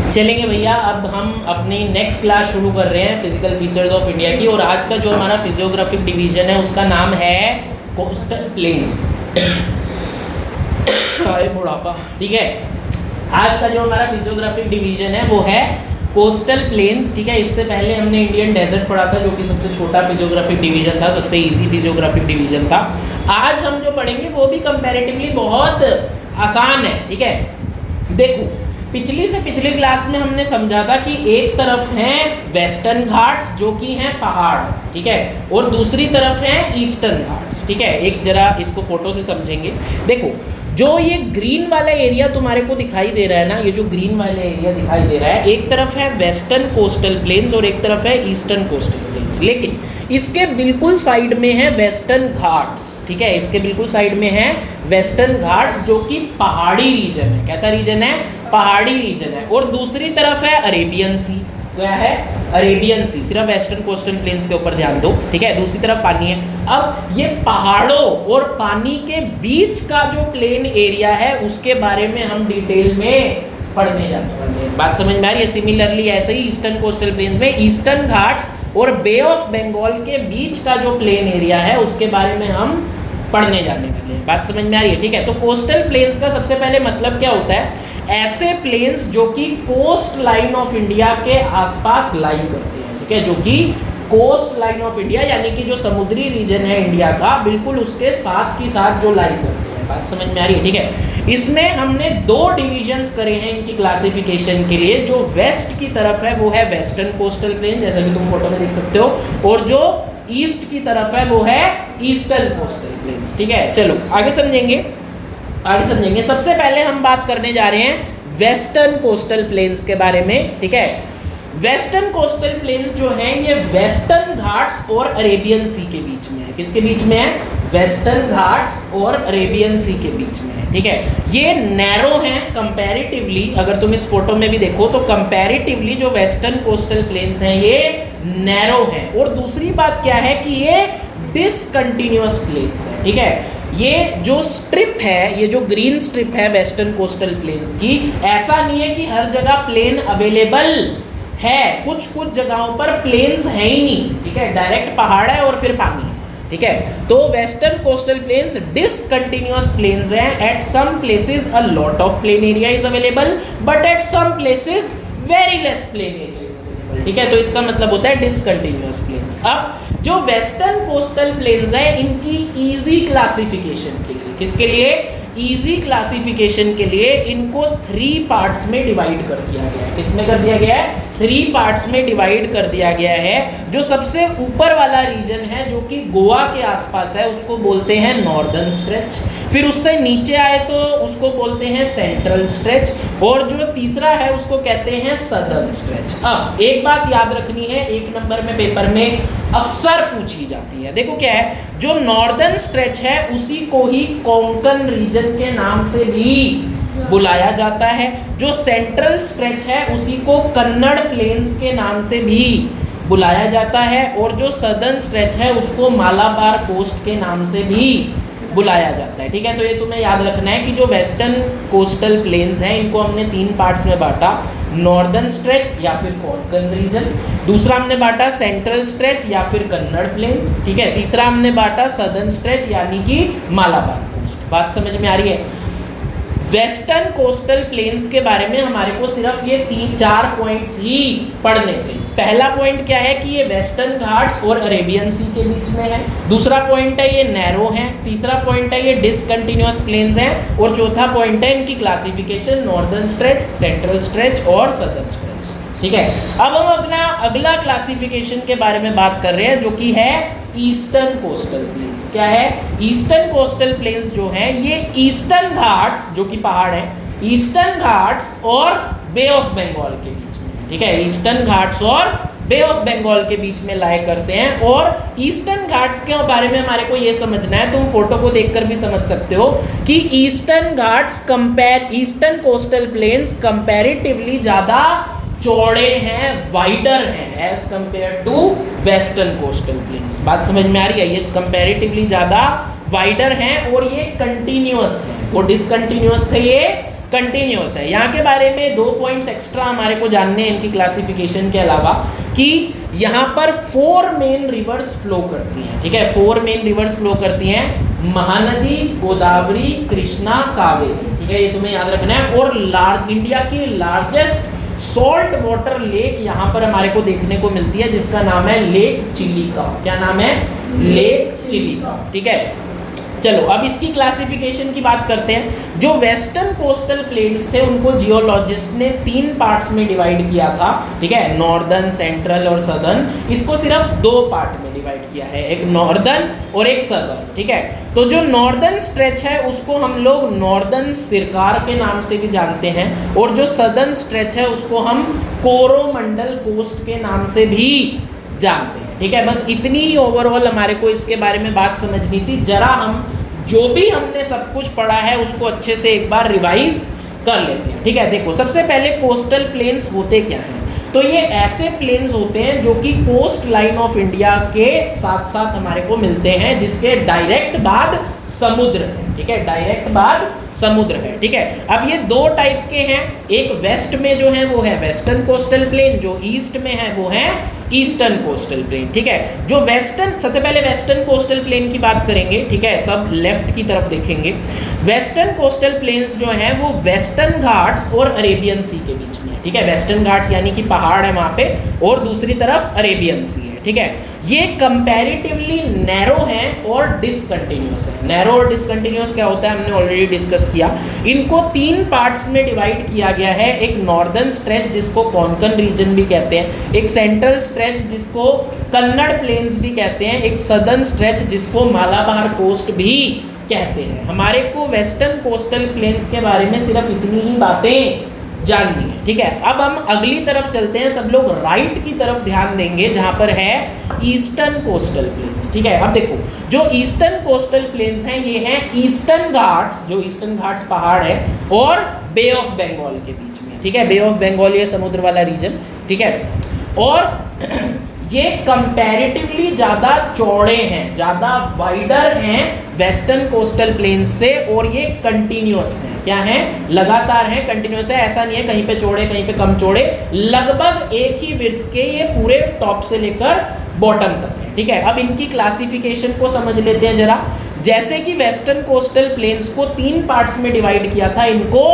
चलेंगे भैया, अब हम अपनी नेक्स्ट क्लास शुरू कर रहे हैं फिजिकल फीचर्स ऑफ इंडिया की। और आज का जो हमारा फिजियोग्राफिक डिवीजन है उसका नाम है कोस्टल प्लेन्स। हाय बुढ़ापा, ठीक है। आज का जो हमारा फिजियोग्राफिक डिवीजन है वो है कोस्टल प्लेन्स, ठीक है। इससे पहले हमने इंडियन डेजर्ट पढ़ा था जो कि सबसे छोटा फिजियोग्राफिक डिवीजन था, सबसे इजी फिजियोग्राफिक डिवीजन था। आज हम जो पढ़ेंगे वो भी कंपैरेटिवली बहुत आसान है, ठीक है। देखो, पिछली क्लास में हमने समझा था कि एक तरफ हैं वेस्टर्न घाट्स जो कि हैं पहाड़, ठीक है, और दूसरी तरफ हैं ईस्टर्न घाट्स, ठीक है। एक जरा इसको फोटो से समझेंगे। देखो, जो ये ग्रीन वाला एरिया तुम्हारे को दिखाई दे रहा है ना, ये जो ग्रीन वाला एरिया दिखाई दे रहा है, एक तरफ है वेस्टर्न कोस्टल प्लेन्स और एक तरफ है ईस्टर्न कोस्टल प्लेन्स। लेकिन इसके बिल्कुल साइड में है वेस्टर्न घाट्स, ठीक है। इसके बिल्कुल साइड में है वेस्टर्न घाट्स जो कि पहाड़ी रीजन है। कैसा रीजन है? पहाड़ी रीजन है। और दूसरी तरफ है अरेबियन सी। क्या है? अरेबियन सी। सिर्फ वेस्टर्न कोस्टल प्लेन्स के ऊपर ध्यान दो, ठीक है। दूसरी तरफ पानी है। अब ये पहाड़ों और पानी के बीच का जो प्लेन एरिया है उसके बारे में हम डिटेल में पढ़ने जाने वाले हैं। बात समझ में आ रही है? सिमिलरली ऐसे ही ईस्टर्न कोस्टल प्लेन्स में ईस्टर्न घाट्स और बे ऑफ बंगाल के बीच का जो प्लेन एरिया है उसके बारे में हम पढ़ने जाने वाले हैं। बात समझ में आ रही है? ठीक है। तो कोस्टल प्लेन्स का सबसे पहले मतलब क्या होता है? ऐसे प्लेन्स जो कि कोस्ट लाइन ऑफ इंडिया के आसपास लाई करते हैं, ठीक है। जो कि कोस्ट लाइन ऑफ इंडिया यानी कि जो समुद्री रीजन है इंडिया का, बिल्कुल उसके साथ की साथ जो लाई करते हैं। बात समझ में आ रही है? ठीक है। इसमें हमने दो डिविजन्स करे हैं इनकी क्लासिफिकेशन के लिए। जो वेस्ट की तरफ है वो है वेस्टर्न कोस्टल प्लेन, जैसा कि तुम फोटो में देख सकते हो, और जो ईस्ट की तरफ है वो है ईस्टर्न कोस्टल प्लेन्स, ठीक है। चलो आगे समझेंगे। सबसे पहले हम बात करने जा रहे हैं वेस्टर्न कोस्टल प्लेन्स के बारे में, ठीक है। वेस्टर्न कोस्टल प्लेन्स जो हैं ये वेस्टर्न घाट्स और अरेबियन सी के बीच में है। किसके बीच में है? वेस्टर्न घाट्स और अरेबियन सी के बीच में है, ठीक है। ये नैरो हैं कंपैरेटिवली। अगर तुम इस फोटो में भी देखो तो कंपैरेटिवली जो वेस्टर्न कोस्टल प्लेन्स हैं ये नैरो हैं। और दूसरी बात क्या है कि ये डिसकंटिन्यूअस प्लेन्स है, ठीक है। ये जो स्ट्रिप है, ये जो ग्रीन स्ट्रिप है वेस्टर्न कोस्टल प्लेन्स की, ऐसा नहीं है कि हर जगह प्लेन अवेलेबल है। कुछ जगहों पर प्लेन्स है ही नहीं, ठीक है। डायरेक्ट पहाड़ है और फिर पानी, ठीक है। तो western coastal plains discontinuous plains हैं। At some places a lot of plain area is available, but at some places very less plain area is available, ठीक है। तो इसका मतलब होता है डिसकंटिन्यूअस प्लेन्स। अब जो वेस्टर्न कोस्टल प्लेन्स हैं इनकी इजी क्लासिफिकेशन के लिए, किसके लिए? इजी क्लासिफिकेशन के लिए इनको 3 पार्ट्स में डिवाइड कर दिया गया है। किसमें कर दिया गया है? 3 पार्ट्स में डिवाइड कर दिया गया है। जो सबसे ऊपर वाला रीजन है जो कि गोवा के आसपास है उसको बोलते हैं नॉर्दर्न स्ट्रेच। फिर उससे नीचे आए तो उसको बोलते हैं सेंट्रल स्ट्रेच, और जो तीसरा है उसको कहते हैं सदर्न स्ट्रेच। अब एक बात याद रखनी है, 1 नंबर में पेपर में अक्सर पूछी जाती है। देखो क्या है, जो नॉर्दर्न स्ट्रेच है उसी को ही कोंकण रीजन के नाम से भी बुलाया जाता है। जो सेंट्रल स्ट्रेच है उसी को कन्नड़ प्लेन्स के नाम से भी बुलाया जाता है, और जो सदर्न स्ट्रेच है उसको मालाबार कोस्ट के नाम से भी बुलाया जाता है, ठीक है। तो ये तुम्हें याद रखना है कि जो वेस्टर्न कोस्टल प्लेन्स हैं इनको हमने 3 पार्ट्स में बांटा। नॉर्दर्न स्ट्रेच या फिर कोंकण रीजन, दूसरा हमने बांटा सेंट्रल स्ट्रेच या फिर कन्नड़ प्लेन्स, ठीक है। तीसरा हमने बांटा सदर्न स्ट्रेच यानी कि मालाबार कोस्ट। बात समझ में आ रही है? वेस्टर्न कोस्टल प्लेन्स के बारे में हमारे को सिर्फ ये 3-4 पॉइंट्स ही पढ़ने थे। पहला पॉइंट क्या है कि ये वेस्टर्न घाट्स और अरेबियन सी के बीच में है। दूसरा पॉइंट है ये नैरो है। तीसरा पॉइंट है ये डिसकंटिन्यूअस प्लेन्स हैं। और चौथा पॉइंट है इनकी classification northern stretch, central stretch और सदर्न स्ट्रेच, ठीक है। अब हम अपना अगला क्लासिफिकेशन के बारे में बात कर रहे हैं जो कि है ईस्टर्न कोस्टल प्लेन्स। क्या है? ईस्टर्न कोस्टल प्लेन्स जो हैं ये ईस्टर्न घाट्स जो कि पहाड़ है, ईस्टर्न घाट्स और बे ऑफ बंगाल के बीच में, ठीक है। ईस्टर्न घाट्स और बे ऑफ बंगाल के बीच में लाए करते हैं। और ईस्टर्न घाट्स के बारे में हमारे को ये समझना है, तुम फोटो को देखकर भी समझ सकते हो कि Eastern Ghats eastern coastal plains comparatively ज़्यादा चौड़े हैं, वाइडर हैं as compare to western coastal plains. बात समझ में आ रही है? ये कंपैरेटिवली ज़्यादा वाइडर हैं और ये कंटिन्यूअस हैं। वो डिसकंटिन्यूअस थे ये कंटिन्यूअस है। यहाँ के बारे में 2 पॉइंट्स एक्स्ट्रा हमारे को जानने हैं इनकी क्लासिफिकेशन के अलावा, कि यहाँ पर 4 मेन रिवर्स फ्लो करती हैं, ठीक है, 4 मेन रिवर्स फ्लो करती हैं, महानदी, गोदावरी, कृष्णा, कावेरी, ठीक है, ये तुम्हें याद रखना है। और इंडिया की लार्जेस्ट सॉल्ट वाटर लेक यहाँ पर हमारे को देखने को मिलती है, जिसका नाम है लेक चिलिका। क्या नाम है? लेक चिलिका, ठीक है। चलो अब इसकी क्लासिफिकेशन की बात करते हैं। जो वेस्टर्न कोस्टल प्लेन्स थे उनको जियोलॉजिस्ट ने 3 पार्ट्स में डिवाइड किया था, ठीक है, नॉर्दर्न, सेंट्रल और सदर्न। इसको सिर्फ 2 पार्ट में डिवाइड किया है, एक नॉर्दर्न और एक सदर्न, ठीक है। तो जो नॉर्दर्न स्ट्रेच है उसको हम लोग नॉर्दर्न सिरकार के नाम से भी जानते हैं, और जो सदर्न स्ट्रेच है उसको हम कोरोमंडल कोस्ट के नाम से भी जानते हैं, ठीक है। बस इतनी ही ओवरऑल हमारे को इसके बारे में बात समझनी थी। जरा हम जो भी हमने सब कुछ पढ़ा है उसको अच्छे से एक बार रिवाइज कर लेते हैं, ठीक है। देखो सबसे पहले कोस्टल प्लेन्स होते क्या हैं? तो ये ऐसे प्लेन्स होते हैं जो कि कोस्ट लाइन ऑफ इंडिया के साथ साथ हमारे को मिलते हैं, जिसके डायरेक्ट बाद समुद्र है, ठीक है, डायरेक्ट बाद समुद्र है, ठीक है। अब ये 2 टाइप के हैं, एक वेस्ट में जो है वो है वेस्टर्न कोस्टल प्लेन, जो ईस्ट में है वो है ईस्टर्न कोस्टल प्लेन, ठीक है। जो वेस्टर्न, सबसे पहले वेस्टर्न कोस्टल प्लेन की बात करेंगे, ठीक है, सब लेफ्ट की तरफ देखेंगे। वेस्टर्न कोस्टल प्लेन्स जो हैं वो वेस्टर्न घाट्स और अरेबियन सी के बीच में, ठीक है। वेस्टर्न घाट्स यानी कि पहाड़ है वहाँ पे, और दूसरी तरफ अरेबियन सी है, ठीक है। ये कंपैरेटिवली नैरो हैं और डिसकंटिन्यूअस है। नैरो और डिसकंटिन्यूअस क्या होता है हमने ऑलरेडी डिस्कस किया। इनको 3 पार्ट्स में डिवाइड किया गया है, एक नॉर्दर्न स्ट्रेच जिसको कोंकण रीजन भी कहते हैं, एक सेंट्रल स्ट्रेच जिसको कन्नड़ प्लेन्स भी कहते हैं, एक सदर्न स्ट्रेच जिसको मालाबार कोस्ट भी कहते हैं। हमारे को वेस्टर्न कोस्टल प्लेन्स के बारे में सिर्फ इतनी ही बातें जाननी है, ठीक है। अब हम अगली तरफ चलते हैं, सब लोग राइट की तरफ ध्यान देंगे जहां पर है ईस्टर्न कोस्टल प्लेन्स, ठीक है। अब देखो जो ईस्टर्न कोस्टल प्लेन्स हैं ये हैं ईस्टर्न घाट्स, जो ईस्टर्न घाट्स पहाड़ है, और बे ऑफ बंगाल के बीच में, ठीक है। बे ऑफ बंगाल ये समुद्र वाला रीजन, ठीक है। और ये कंपैरेटिवली ज़्यादा चौड़े हैं, ज़्यादा वाइडर हैं वेस्टर्न कोस्टल प्लेन्स से, और ये कंटिन्यूअस हैं। क्या हैं? लगातार हैं, कंटिन्यूअस है। ऐसा नहीं है कहीं पे चौड़े कहीं पे कम चौड़े, लगभग एक ही विड्थ के ये पूरे टॉप से लेकर बॉटम तक है, ठीक है। अब इनकी क्लासिफिकेशन को समझ लेते हैं जरा। जैसे कि वेस्टर्न कोस्टल प्लेन्स को 3 पार्ट्स में डिवाइड किया था, इनको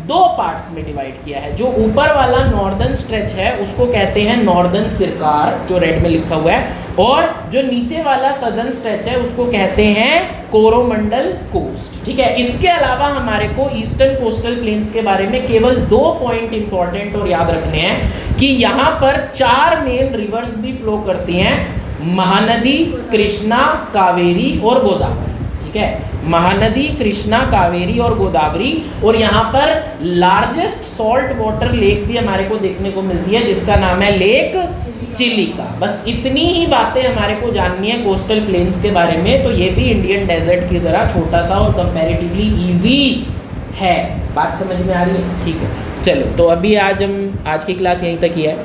2 पार्ट्स में डिवाइड किया है। जो ऊपर वाला नॉर्दर्न स्ट्रेच है उसको कहते हैं नॉर्दर्न सिरकार, जो रेड में लिखा हुआ है, और जो नीचे वाला सदर्न स्ट्रेच है उसको कहते हैं कोरोमंडल कोस्ट, ठीक है। इसके अलावा हमारे को ईस्टर्न कोस्टल प्लेन्स के बारे में केवल 2 पॉइंट इंपॉर्टेंट और याद रखने हैं, कि यहाँ पर 4 मेन रिवर्स भी फ्लो करती हैं, महानदी, कृष्णा, कावेरी और गोदावरी, ठीक है। महानदी, कृष्णा, कावेरी और गोदावरी, और यहाँ पर लार्जेस्ट सॉल्ट वाटर लेक भी हमारे को देखने को मिलती है, जिसका नाम है लेक चिलिका। बस इतनी ही बातें हमारे को जाननी है कोस्टल प्लेन्स के बारे में। तो ये भी इंडियन डेजर्ट की तरह छोटा सा और कंपैरेटिवली इजी है। बात समझ में आ रही है? ठीक है, चलो तो अभी आज की क्लास यहीं तक ही है।